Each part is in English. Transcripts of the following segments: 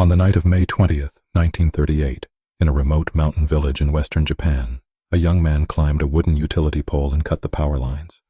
On the night of May 20th, 1938, in a remote mountain village in western Japan, a young man climbed a wooden utility pole and cut the power lines.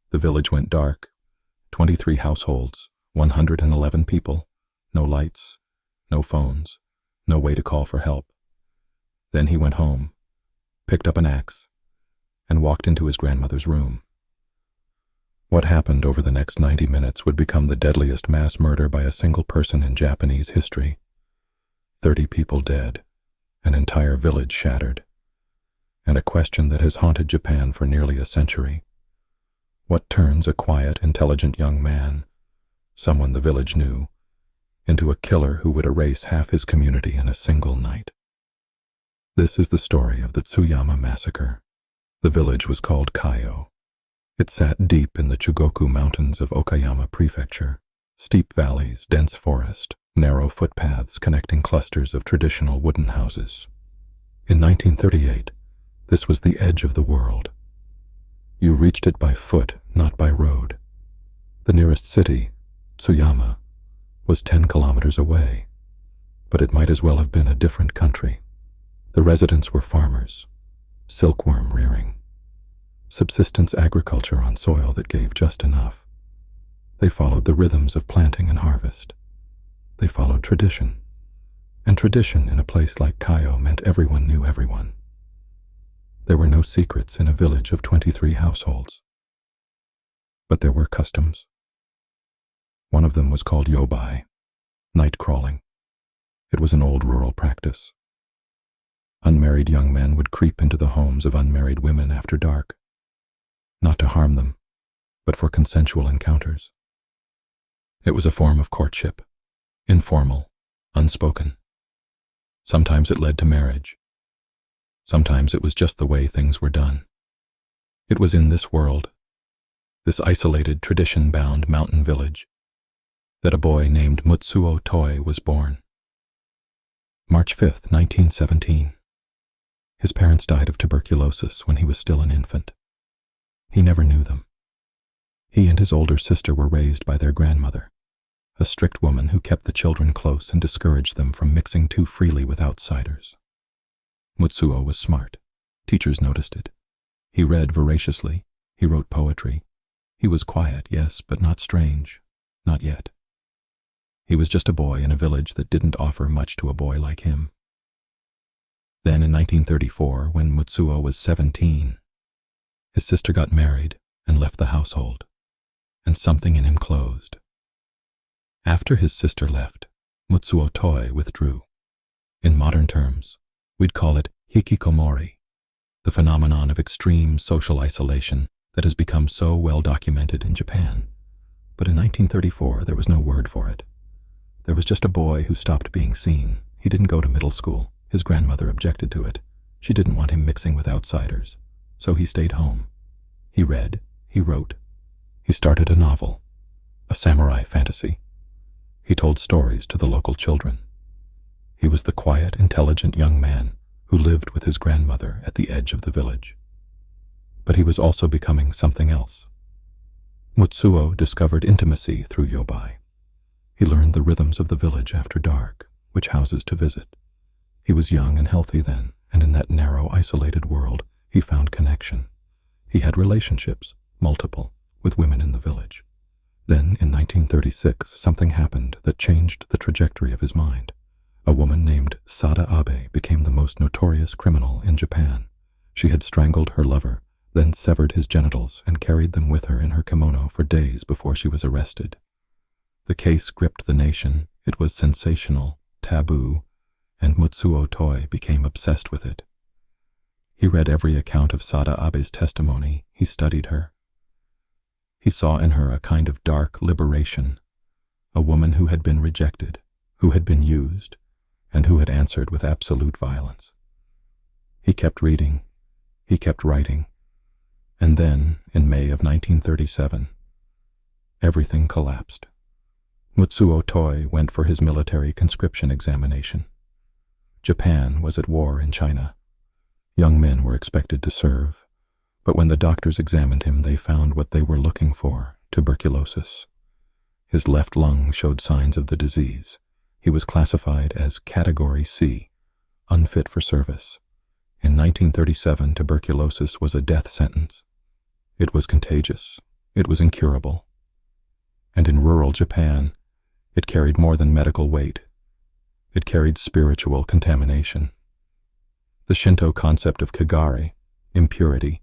The village went dark. 23 households, 111 people, no lights, no phones, no way to call for help. Then he went home, picked up an axe, and walked into his grandmother's room. What happened over the next 90 minutes would become the deadliest mass murder by a single person in Japanese history. 30 people dead, an entire village shattered, and a question that has haunted Japan for nearly a century. What turns a quiet, intelligent young man, someone the village knew, into a killer who would erase half his community in a single night? This is the story of the Tsuyama Massacre. The village was called Kaio. It sat deep in the Chugoku Mountains of Okayama Prefecture. Steep valleys, dense forest, narrow footpaths connecting clusters of traditional wooden houses. In 1938, this was the edge of the world. You reached it by foot, not by road. The nearest city, Tsuyama, was 10 kilometers away, but it might as well have been a different country. The residents were farmers, silkworm rearing, subsistence agriculture on soil that gave just enough. They followed the rhythms of planting and harvest. They followed tradition, and tradition in a place like Kaio meant everyone knew everyone. There were no secrets in a village of 23 households. But there were customs. One of them was called yobai, night crawling. It was an old rural practice. Unmarried young men would creep into the homes of unmarried women after dark, not to harm them, but for consensual encounters. It was a form of courtship, informal, unspoken. Sometimes it led to marriage. Sometimes it was just the way things were done. It was in this world, this isolated, tradition-bound mountain village, that a boy named Mutsuo Toi was born. March 5th, 1917. His parents died of tuberculosis when he was still an infant. He never knew them. He and his older sister were raised by their grandmother, a strict woman who kept the children close and discouraged them from mixing too freely with outsiders. Mutsuo was smart. Teachers noticed it. He read voraciously. He wrote poetry. He was quiet, yes, but not strange. Not yet. He was just a boy in a village that didn't offer much to a boy like him. Then in 1934, when Mutsuo was 17, his sister got married and left the household, and something in him closed. After his sister left, Mutsuo Toi withdrew. In modern terms, we'd call it hikikomori, the phenomenon of extreme social isolation that has become so well documented in Japan. But in 1934, there was no word for it. There was just a boy who stopped being seen. He didn't go to middle school. His grandmother objected to it. She didn't want him mixing with outsiders, so he stayed home. He read, he wrote. He started a novel, a samurai fantasy. He told stories to the local children. He was the quiet, intelligent young man who lived with his grandmother at the edge of the village. But he was also becoming something else. Mutsuo discovered intimacy through yobai. He learned the rhythms of the village after dark, which houses to visit. He was young and healthy then, and in that narrow, isolated world, he found connection. He had relationships, multiple, with women in the village. Then, in 1936, something happened that changed the trajectory of his mind. A woman named Sada Abe became the most notorious criminal in Japan. She had strangled her lover, then severed his genitals and carried them with her in her kimono for days before she was arrested. The case gripped the nation. It was sensational, taboo, and Mutsuo Toi became obsessed with it. He read every account of Sada Abe's testimony. He studied her. He saw in her a kind of dark liberation, a woman who had been rejected, who had been used, and who had answered with absolute violence. He kept reading. He kept writing. And then, in May of 1937, everything collapsed. Mutsuo Toi went for his military conscription examination. Japan was at war in China. Young men were expected to serve, but when the doctors examined him, they found what they were looking for, tuberculosis. His left lung showed signs of the disease, He was classified as Category C, unfit for service. In 1937, tuberculosis was a death sentence. It was contagious. It was incurable. And in rural Japan, it carried more than medical weight. It carried spiritual contamination. The Shinto concept of kagare, impurity,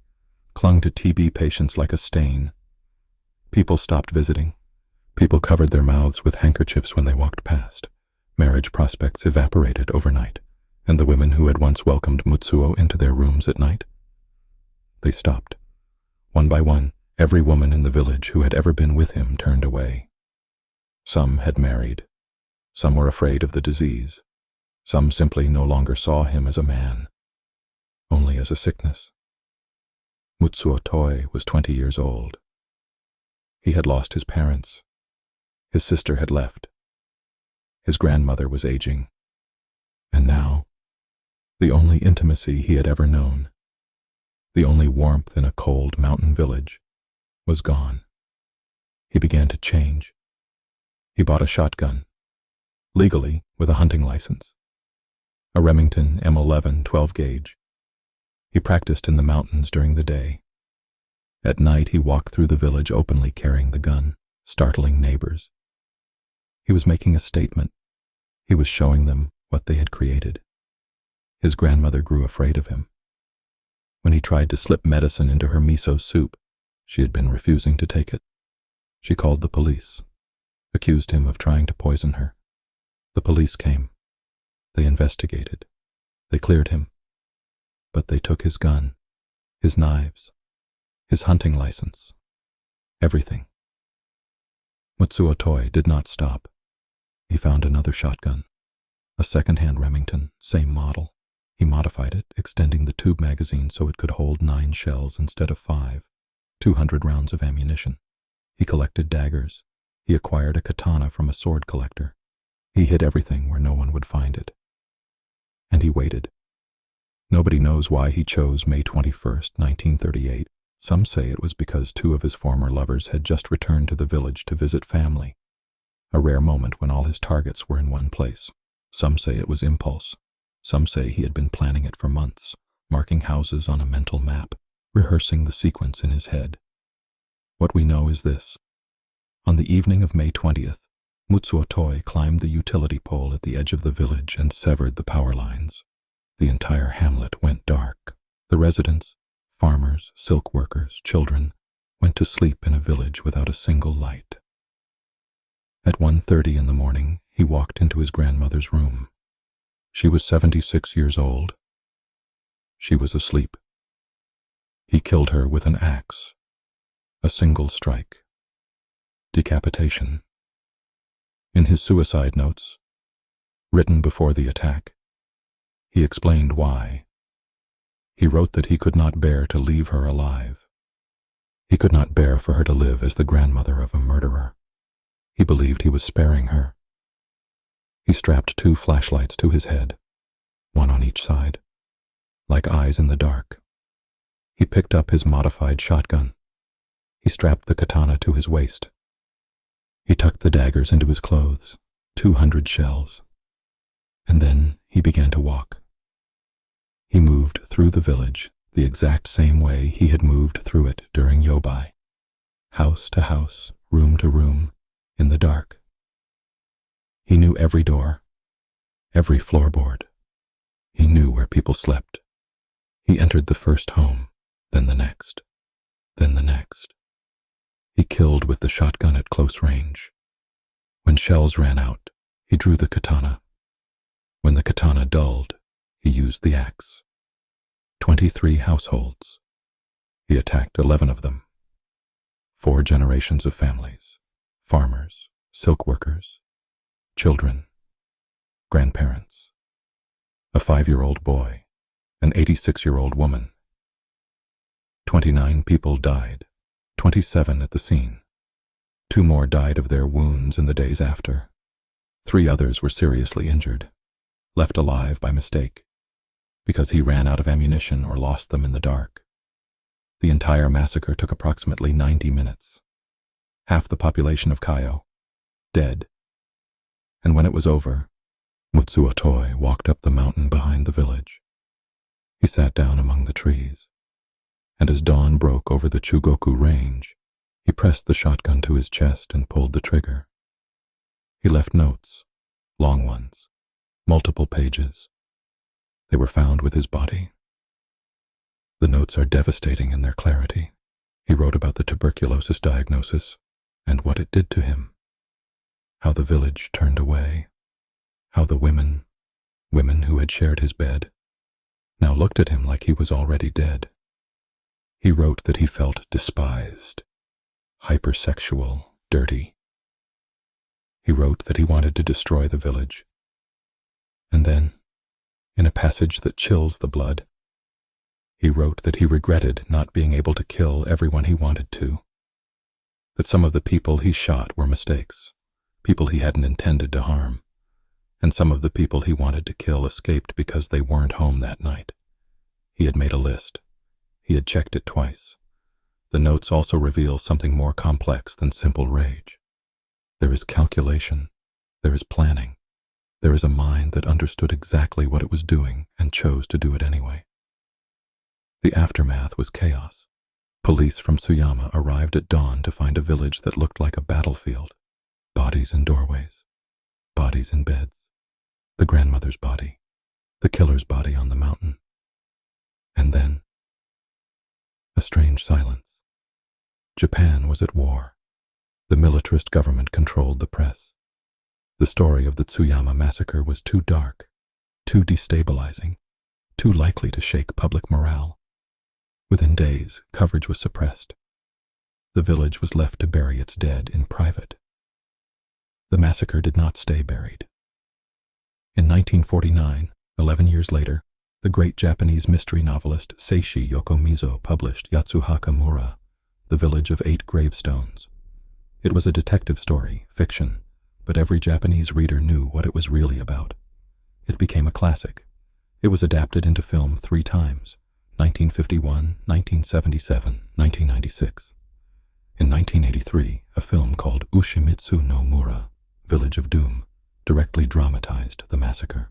clung to TB patients like a stain. People stopped visiting. People covered their mouths with handkerchiefs when they walked past. Marriage prospects evaporated overnight, and the women who had once welcomed Mutsuo into their rooms at night, they stopped. One by one, every woman in the village who had ever been with him turned away. Some had married. Some were afraid of the disease. Some simply no longer saw him as a man, only as a sickness. Mutsuo Toi was 20 years old. He had lost his parents. His sister had left. His grandmother was aging. And now, the only intimacy he had ever known, the only warmth in a cold mountain village, was gone. He began to change. He bought a shotgun, legally with a hunting license, a Remington M11 12-gauge. He practiced in the mountains during the day. At night he walked through the village openly carrying the gun, startling neighbors. He was making a statement. He was showing them what they had created. His grandmother grew afraid of him. When he tried to slip medicine into her miso soup, she had been refusing to take it. She called the police, accused him of trying to poison her. The police came. They investigated. They cleared him. But they took his gun, his knives, his hunting license, everything. Mutsuo Toi did not stop. He found another shotgun, a second-hand Remington, same model. He modified it, extending the tube magazine so it could hold 9 shells instead of 5, 200 rounds of ammunition. He collected daggers. He acquired a katana from a sword collector. He hid everything where no one would find it. And he waited. Nobody knows why he chose May 21st, 1938. Some say it was because 2 of his former lovers had just returned to the village to visit family, a rare moment when all his targets were in one place. Some say it was impulse. Some say he had been planning it for months, marking houses on a mental map, rehearsing the sequence in his head. What we know is this. On the evening of May 20th, Mutsuo Toi climbed the utility pole at the edge of the village and severed the power lines. The entire hamlet went dark. The residents, farmers, silk workers, children, went to sleep in a village without a single light. At 1:30 in the morning, he walked into his grandmother's room. She was 76 years old. She was asleep. He killed her with an axe. A single strike. Decapitation. In his suicide notes, written before the attack, he explained why. He wrote that he could not bear to leave her alive. He could not bear for her to live as the grandmother of a murderer. He believed he was sparing her. He strapped 2 flashlights to his head, one on each side, like eyes in the dark. He picked up his modified shotgun. He strapped the katana to his waist. He tucked the daggers into his clothes, 200 shells. And then he began to walk. He moved through the village the exact same way he had moved through it during Yobai, house to house, room to room, in the dark. He knew every door, every floorboard. He knew where people slept. He entered the first home, then the next, then the next. He killed with the shotgun at close range. When shells ran out, he drew the katana. When the katana dulled, he used the axe. 23 households. He attacked 11 of them. 4 generations of families, farmers, silk workers, children, grandparents, a 5-year-old boy, an 86-year-old woman. 29 people died, 27 at the scene. 2 more died of their wounds in the days after. 3 others were seriously injured, left alive by mistake, because he ran out of ammunition or lost them in the dark. The entire massacre took approximately 90 minutes. Half the population of Kaio, dead. And when it was over, Mutsuo Toi walked up the mountain behind the village. He sat down among the trees, and as dawn broke over the Chugoku range, he pressed the shotgun to his chest and pulled the trigger. He left notes, long ones, multiple pages. They were found with his body. The notes are devastating in their clarity. He wrote about the tuberculosis diagnosis and what it did to him, how the village turned away, how the women who had shared his bed, now looked at him like he was already dead. He wrote that he felt despised, hypersexual, dirty. He wrote that he wanted to destroy the village. And then, in a passage that chills the blood, he wrote that he regretted not being able to kill everyone he wanted to, that some of the people he shot were mistakes, people he hadn't intended to harm, and some of the people he wanted to kill escaped because they weren't home that night. He had made a list. He had checked it twice. The notes also reveal something more complex than simple rage. There is calculation. There is planning. There is a mind that understood exactly what it was doing and chose to do it anyway. The aftermath was chaos. Police from Tsuyama arrived at dawn to find a village that looked like a battlefield. Bodies in doorways. Bodies in beds. The grandmother's body. The killer's body on the mountain. And then, a strange silence. Japan was at war. The militarist government controlled the press. The story of the Tsuyama Massacre was too dark, too destabilizing, too likely to shake public morale. Within days, coverage was suppressed. The village was left to bury its dead in private. The massacre did not stay buried. In 1949, 11 years later, the great Japanese mystery novelist Seishi Yokomizo published Yatsuhaka Mura, The Village of Eight Gravestones. It was a detective story, fiction, but every Japanese reader knew what it was really about. It became a classic. It was adapted into film 3 times, 1951, 1977, 1996. In 1983, a film called Ushimitsu no Mura, Village of Doom, directly dramatized the massacre.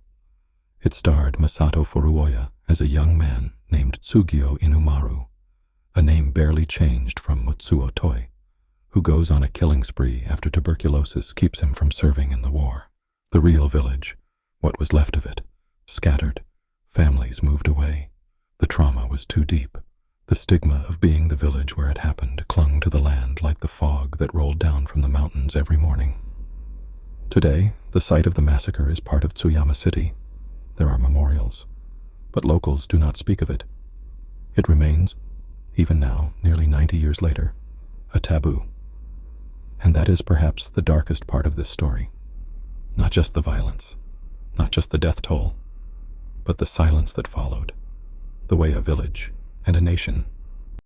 It starred Masato Furuoya as a young man named Tsugio Inumaru, a name barely changed from Mutsuo Toi, who goes on a killing spree after tuberculosis keeps him from serving in the war. The real village, what was left of it, scattered. Families moved away. The trauma was too deep. The stigma of being the village where it happened clung to the land like the fog that rolled down from the mountains every morning. Today, the site of the massacre is part of Tsuyama City. There are memorials, but locals do not speak of it. It remains, even now, nearly 90 years later, a taboo. And that is perhaps the darkest part of this story. Not just the violence, not just the death toll, but the silence that followed, the way a village and a nation